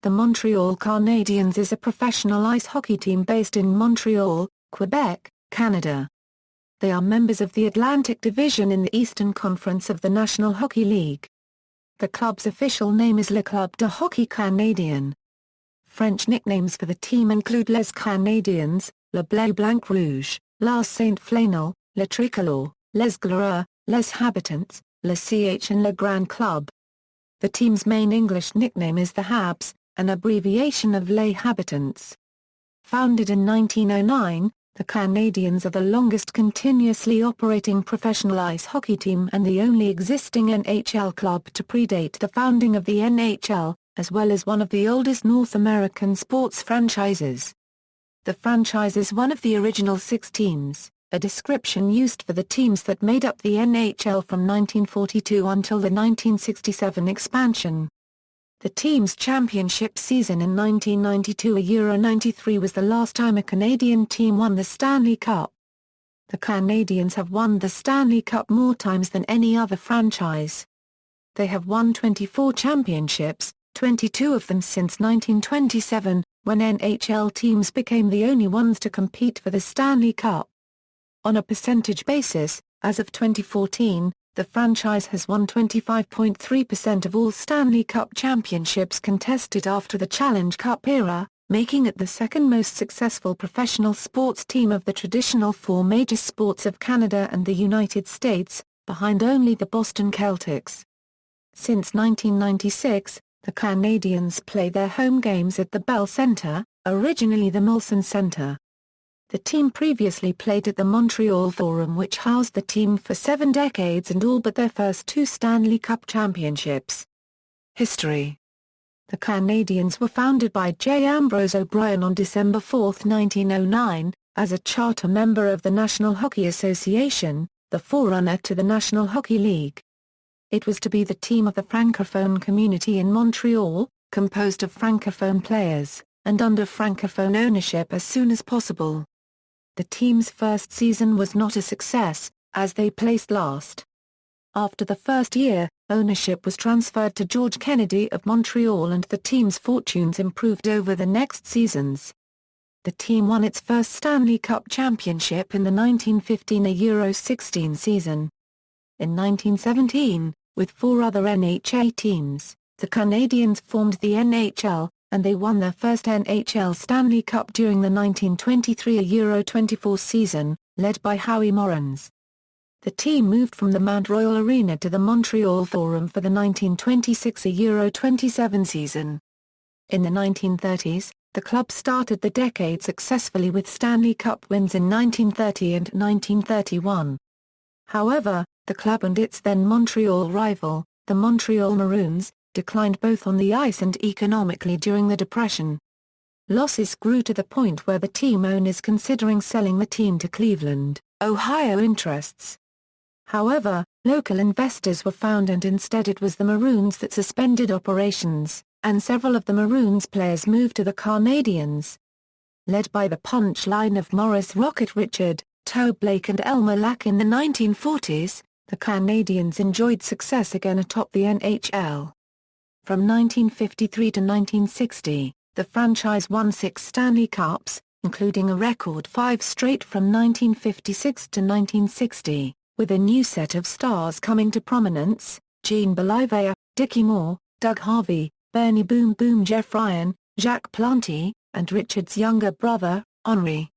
The Montreal Canadiens is a professional ice hockey team based in Montreal, Quebec, Canada. They are members of the Atlantic Division in the Eastern Conference of the National Hockey League. The club's official name is Le Club de Hockey Canadien. French nicknames for the team include Les Canadiens, Le Bleu-Blanc-Rouge, La Sainte-Flanelle, Le Tricolore, Les Glorieux, Les Habitants, Le Ch and Le Grand Club. The team's main English nickname is the Habs, an abbreviation of Les Habitants. Founded in 1909, the Canadiens are the longest continuously operating professional ice hockey team and the only existing NHL club to predate the founding of the NHL, as well as one of the oldest North American sports franchises. The franchise is one of the original 6 teams, a description used for the teams that made up the NHL from 1942 until the 1967 expansion. The team's championship season in 1992-93 was the last time a Canadian team won the Stanley Cup. The Canadiens have won the Stanley Cup more times than any other franchise. They have won 24 championships, 22 of them since 1927, when NHL teams became the only ones to compete for the Stanley Cup. On a percentage basis, as of 2014, the franchise has won 25.3% of all Stanley Cup championships contested after the Challenge Cup era, making it the second most successful professional sports team of the traditional 4 major sports of Canada and the United States, behind only the Boston Celtics. Since 1996, the Canadiens play their home games at the Bell Centre, originally the Molson Centre. The team previously played at the Montreal Forum, which housed the team for 7 decades and all but their first 2 Stanley Cup championships. History. The Canadiens were founded by J. Ambrose O'Brien on December 4, 1909, as a charter member of the National Hockey Association, the forerunner to the National Hockey League. It was to be the team of the Francophone community in Montreal, composed of Francophone players, and under Francophone ownership as soon as possible. The team's first season was not a success, as they placed last. After the first year, ownership was transferred to George Kennedy of Montreal and the team's fortunes improved over the next seasons. The team won its first Stanley Cup championship in the 1915 Euro 16 season. In 1917, with 4 other NHA teams, the Canadiens formed the NHL, and they won their first NHL Stanley Cup during the 1923 Euro 24 season, led by Howie Morans. The team moved from the Mount Royal Arena to the Montreal Forum for the 1926 Euro 27 season. In the 1930s, the club started the decade successfully with Stanley Cup wins in 1930 and 1931. However, the club and its then Montreal rival, the Montreal Maroons, declined both on the ice and economically during the Depression. Losses grew to the point where the team owners considering selling the team to Cleveland, Ohio interests. However, local investors were found and instead it was the Maroons that suspended operations, and several of the Maroons players moved to the Canadiens. Led by the punch line of Morris Rocket Richard, Toe Blake and Elmer Lack in the 1940s, the Canadiens enjoyed success again atop the NHL. From 1953 to 1960, the franchise won 6 Stanley Cups, including a record 5 straight from 1956 to 1960, with a new set of stars coming to prominence: Gene Bolivar, Dickie Moore, Doug Harvey, Bernie Boom Boom Jeff Ryan, Jacques Plante, and Richard's younger brother, Henri.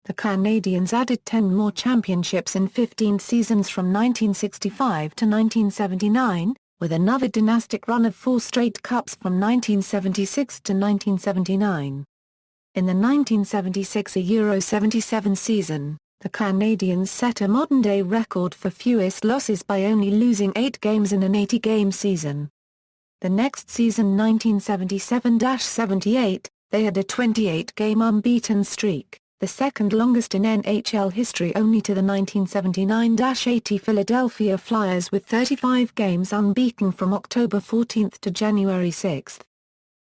The Canadiens added 10 more championships in 15 seasons from 1965 to 1979, with another dynastic run of 4 straight cups from 1976 to 1979. In the 1976 Euro 77 season, the Canadiens set a modern-day record for fewest losses by only losing 8 games in an 80-game season. The next season, 1977-78, they had a 28-game unbeaten streak, the second longest in NHL history only to the 1979-80 Philadelphia Flyers with 35 games unbeaten from October 14 to January 6.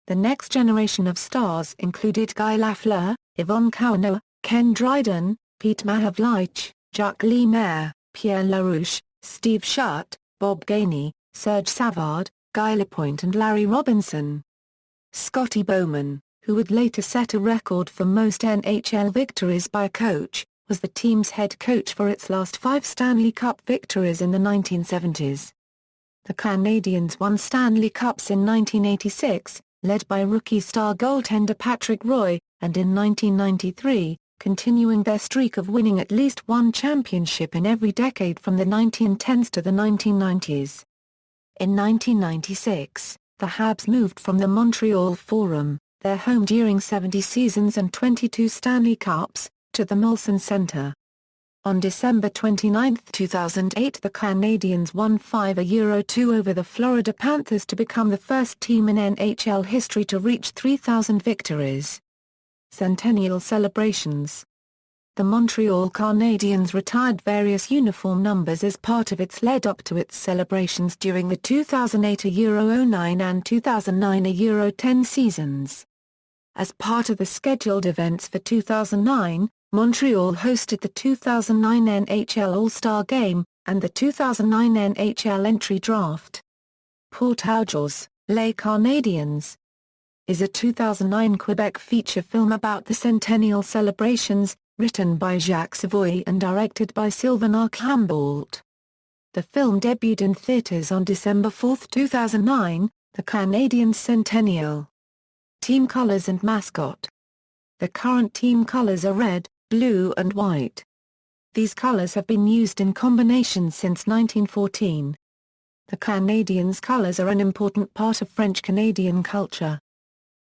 The next generation of stars included Guy Lafleur, Yvonne Cauneau, Ken Dryden, Pete Mahavlich, Jacques Lemaire, Pierre Larouche, Steve Shutt, Bob Gainey, Serge Savard, Guy Lapointe and Larry Robinson. Scotty Bowman, who would later set a record for most NHL victories by a coach, was the team's head coach for its last 5 Stanley Cup victories in the 1970s. The Canadiens won Stanley Cups in 1986, led by rookie star goaltender Patrick Roy, and in 1993, continuing their streak of winning at least one championship in every decade from the 1910s to the 1990s. In 1996, the Habs moved from the Montreal Forum, their home during 70 seasons and 22 Stanley Cups, to the Molson Centre. On December 29, 2008, the Canadiens won 5-2 over the Florida Panthers to become the first team in NHL history to reach 3,000 victories. Centennial Celebrations. The Montreal Canadiens retired various uniform numbers as part of its lead-up to its celebrations during the 2008 Euro 09 and 2009 Euro 10 seasons. As part of the scheduled events for 2009, Montreal hosted the 2009 NHL All-Star Game, and the 2009 NHL Entry Draft. Portageois, Les Canadiens is a 2009 Quebec feature film about the Centennial Celebrations, written by Jacques Savoy and directed by Sylvain Archambault. The film debuted in theaters on December 4, 2009, the Canadiens Centennial. Team colors and mascot. The current team colors are red, blue and white. These colors have been used in combination since 1914. The Canadiens' colors are an important part of French-Canadian culture.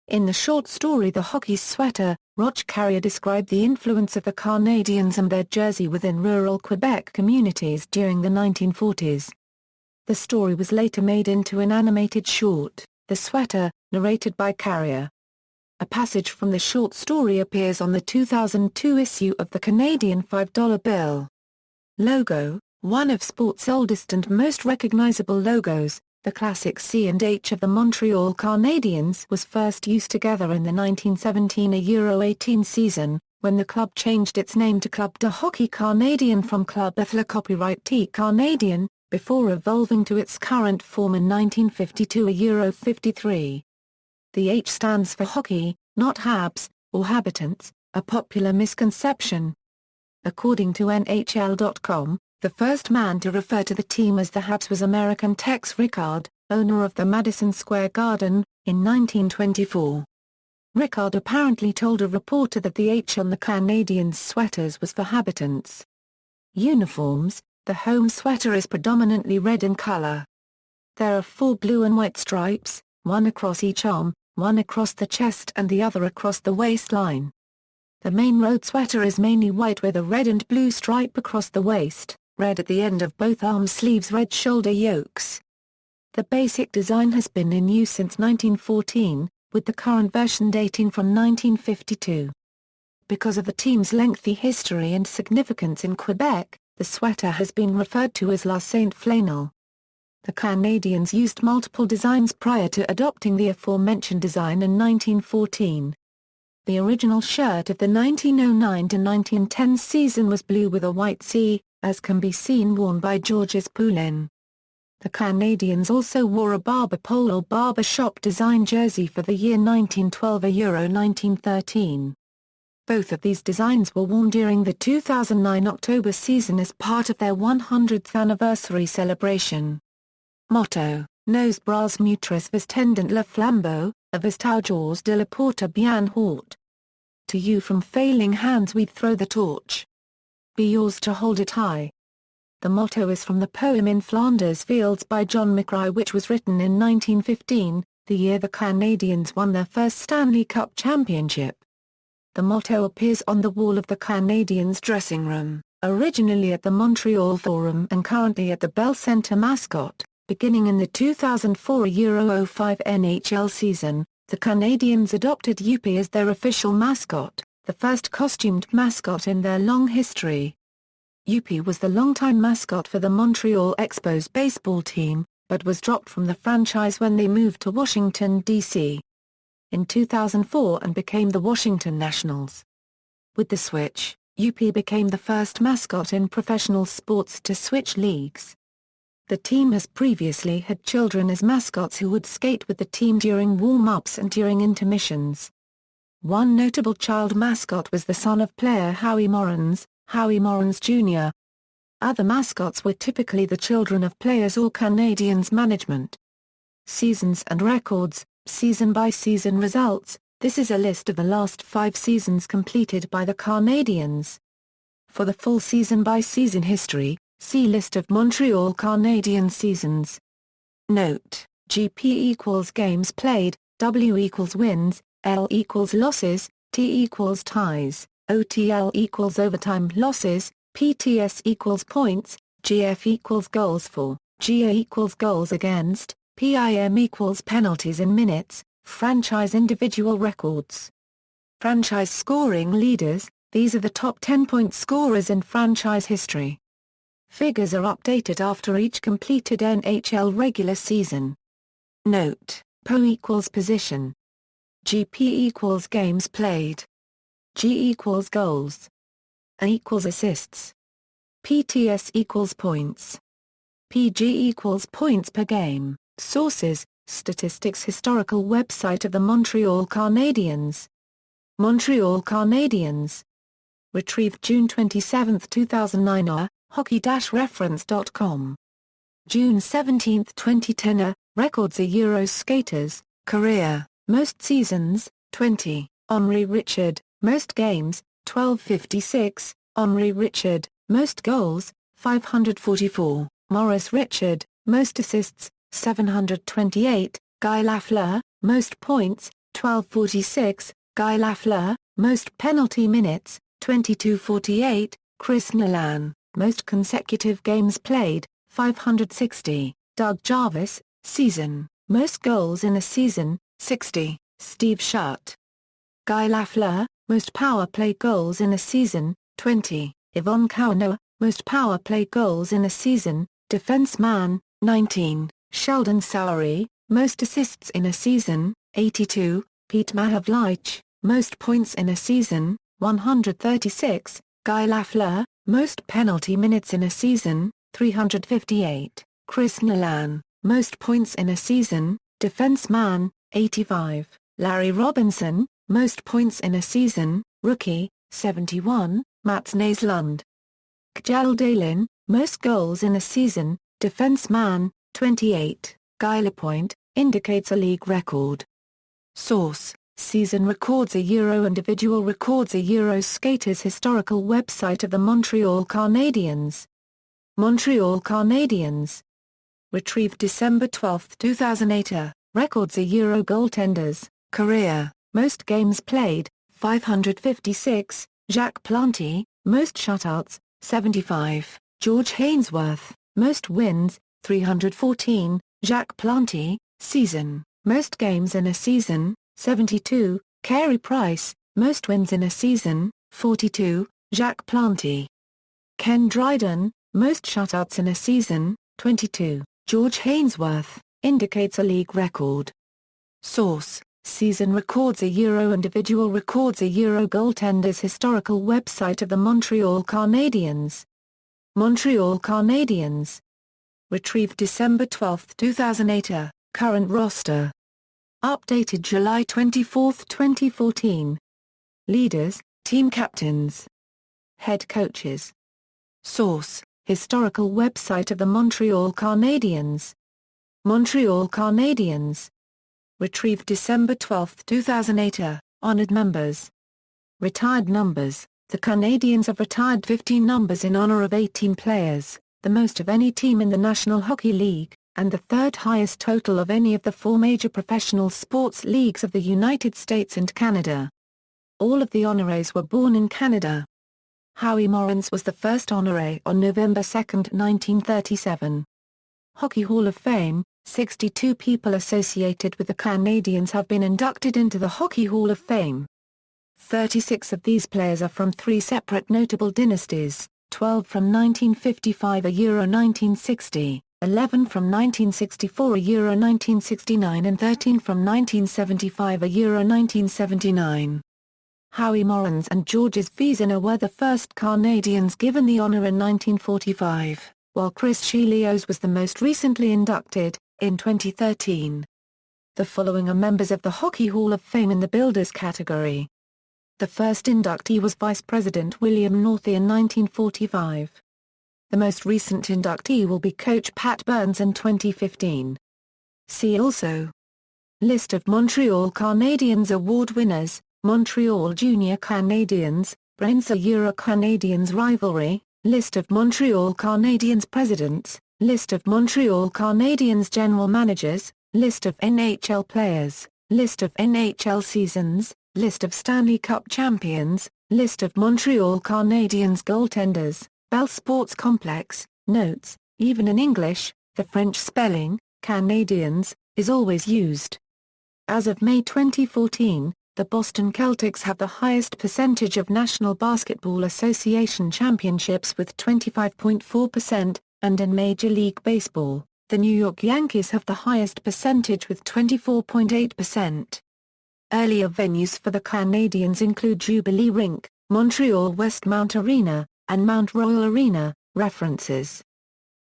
In the short story The Hockey Sweater, Roch Carrier described the influence of the Canadiens and their jersey within rural Quebec communities during the 1940s. The story was later made into an animated short, The Sweater, narrated by Carrier. A passage from the short story appears on the 2002 issue of the Canadian $5 bill. Logo. One of sport's oldest and most recognizable logos, the classic C and H of the Montreal Canadiens was first used together in the 1917 Euro 18 season, when the club changed its name to Club de Hockey Canadien from Club Athlé Copyright T Canadien, before evolving to its current form in 1952 Euro 53. The H stands for hockey, not Habs, or Habitants, a popular misconception. According to NHL.com, the first man to refer to the team as the Habs was American Tex Rickard, owner of the Madison Square Garden, in 1924. Rickard apparently told a reporter that the H on the Canadiens' sweaters was for Habitants. Uniforms. The home sweater is predominantly red in color. There are 4 blue and white stripes, one across each arm, one across the chest and the other across the waistline. The main road sweater is mainly white with a red and blue stripe across the waist, red at the end of both arm sleeves, red shoulder yokes. The basic design has been in use since 1914, with the current version dating from 1952. Because of the team's lengthy history and significance in Quebec, the sweater has been referred to as La Sainte-Flanelle. The Canadiens used multiple designs prior to adopting the aforementioned design in 1914. The original shirt of the 1909-1910 season was blue with a white C, as can be seen worn by Georges Poulin. The Canadiens also wore a barber pole or barber shop design jersey for the year 1912 Euro 1913. Both of these designs were worn during the 2009 October season as part of their 100th anniversary celebration. Motto: Nos bras mutres vestendent le flambeau, avestaujours de la porte bien haute. To you from failing hands we throw the torch. Be yours to hold it high. The motto is from the poem In Flanders Fields by John McCrae, which was written in 1915, the year the Canadiens won their first Stanley Cup championship. The motto appears on the wall of the Canadiens' dressing room, originally at the Montreal Forum and currently at the Bell Centre Mascot. Beginning in the 2004 Euro 05 NHL season, the Canadiens adopted Youpi as their official mascot, the first costumed mascot in their long history. Youpi was the longtime mascot for the Montreal Expos baseball team, but was dropped from the franchise when they moved to Washington, D.C. in 2004 and became the Washington Nationals. With the switch, Youpi became the first mascot in professional sports to switch leagues. The team has previously had children as mascots who would skate with the team during warm-ups and during intermissions. One notable child mascot was the son of player Howie Morans, Howie Morans Jr. Other mascots were typically the children of players or Canadiens management. Seasons and records, season-by-season results. This is a list of the last 5 seasons completed by the Canadiens. For the full season-by-season history, see List of Montreal Canadiens seasons. Note: GP equals games played, W equals wins, L equals losses, T equals ties, OTL equals overtime losses, PTS equals points, GF equals goals for, GA equals goals against, PIM equals penalties in minutes, franchise individual records. Franchise scoring leaders, these are the top 10 point scorers in franchise history. Figures are updated after each completed NHL regular season. Note: PO equals position. GP equals games played. G equals goals. A equals assists. PTS equals points. PG equals points per game. Sources: Statistics Historical website of the Montreal Canadiens. Montreal Canadiens. Retrieved June 27, 2009. hockey-reference.com. June 17, 2010. Records of Euro skaters, career, most seasons, 20. Henri Richard, most games, 1256. Henri Richard, most goals, 544. Maurice Richard, most assists, 728. Guy Lafleur, most points, 1246. Guy Lafleur, most penalty minutes, 2248. Chris Nolan, most consecutive games played, 560. Doug Jarvis, season, most goals in a season, 60. Steve Shutt. Guy Lafleur, most power play goals in a season, 20. Yvonne Kaunoa, most power play goals in a season, defenseman, 19. Sheldon Sowery, most assists in a season, 82. Pete Mahavlich, most points in a season, 136. Guy Lafleur, most penalty minutes in a season, 358. Chris Nolan, most points in a season, defenseman, 85. Larry Robinson, most points in a season, rookie, 71. Mats Naslund. Kjell Dahlin, most goals in a season, defenseman, 28. Guy Lapointe, indicates a league record. Source: Season records a Euro. Individual records a Euro. Skaters Historical website of the Montreal Canadiens. Montreal Canadiens. Retrieved December 12, 2008. Records a Euro. Goaltenders, career, most games played, 556. Jacques Plante, most shutouts, 75. George Hainsworth, most wins, 314. Jacques Plante, season, most games in a season, 72. Carey Price, most wins in a season, 42. Jacques Plante. Ken Dryden, most shutouts in a season, 22. George Hainsworth, indicates a league record. Source: Season records a Euro. Individual records a Euro. Goaltenders Historical website of the Montreal Canadiens. Montreal Canadiens. Retrieved December 12, 2008. Current roster. Updated July 24, 2014. Leaders, team captains. Head coaches. Source: Historical website of the Montreal Canadiens. Montreal Canadiens. Retrieved December 12, 2008. Honored members. Retired numbers. The Canadiens have retired 15 numbers in honor of 18 players, the most of any team in the National Hockey League, and the third highest total of any of the 4 major professional sports leagues of the United States and Canada. All of the honorees were born in Canada. Howie Morans was the first honoree on November 2, 1937. Hockey Hall of Fame. 62 people associated with the Canadiens have been inducted into the Hockey Hall of Fame. 36 of these players are from 3 separate notable dynasties, 12 from 1955 a Euro 1960, 11 from 1964 a Euro 1969 and 13 from 1975 a Euro 1979. Howie Morans and Georges Vezina were the first Canadiens given the honor in 1945. while Chris Chelios was the most recently inducted, in 2013. The following are members of the Hockey Hall of Fame in the Builders category. The first inductee was Vice President William Northey in 1945. The most recent inductee will be coach Pat Burns in 2015. See also: List of Montreal Canadiens award winners, Montreal Junior Canadiens, Brainsa Euro Canadiens rivalry, List of Montreal Canadiens presidents, List of Montreal Canadiens general managers, List of NHL players, List of NHL seasons, List of Stanley Cup champions, List of Montreal Canadiens goaltenders, Bell Sports Complex. Notes: even in English, the French spelling, Canadiens, is always used. As of May 2014, the Boston Celtics have the highest percentage of National Basketball Association championships with 25.4%, and in Major League Baseball, the New York Yankees have the highest percentage with 24.8%. Earlier venues for the Canadiens include Jubilee Rink, Montreal Westmount Arena, and Mount Royal Arena. References.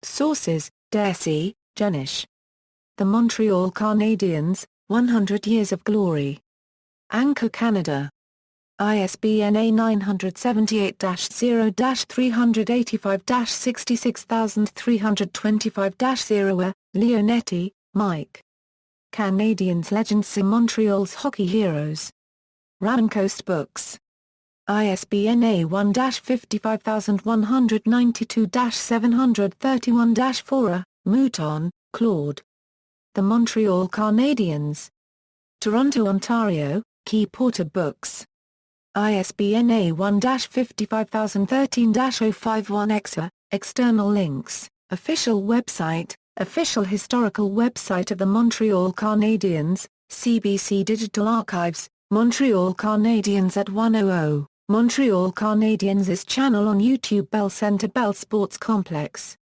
Sources: Darcy, Janish. The Montreal Canadiens, 100 Years of Glory. Anchor Canada. ISBN A978-0-385-66325-0. Leonetti, Mike. Canadiens Legends in Montreal's Hockey Heroes. Ravencoast Books. ISBN A1-55192-731-4. Mouton, Claude. The Montreal Canadiens. Toronto, Ontario, Key Porter Books. ISBN A1-55013-051-EXA. External links: official website, official historical website of the Montreal Canadiens, CBC Digital Archives, Montreal Canadiens at 100, Montreal Canadiens' channel on YouTube. Bell Centre Bell Sports Complex.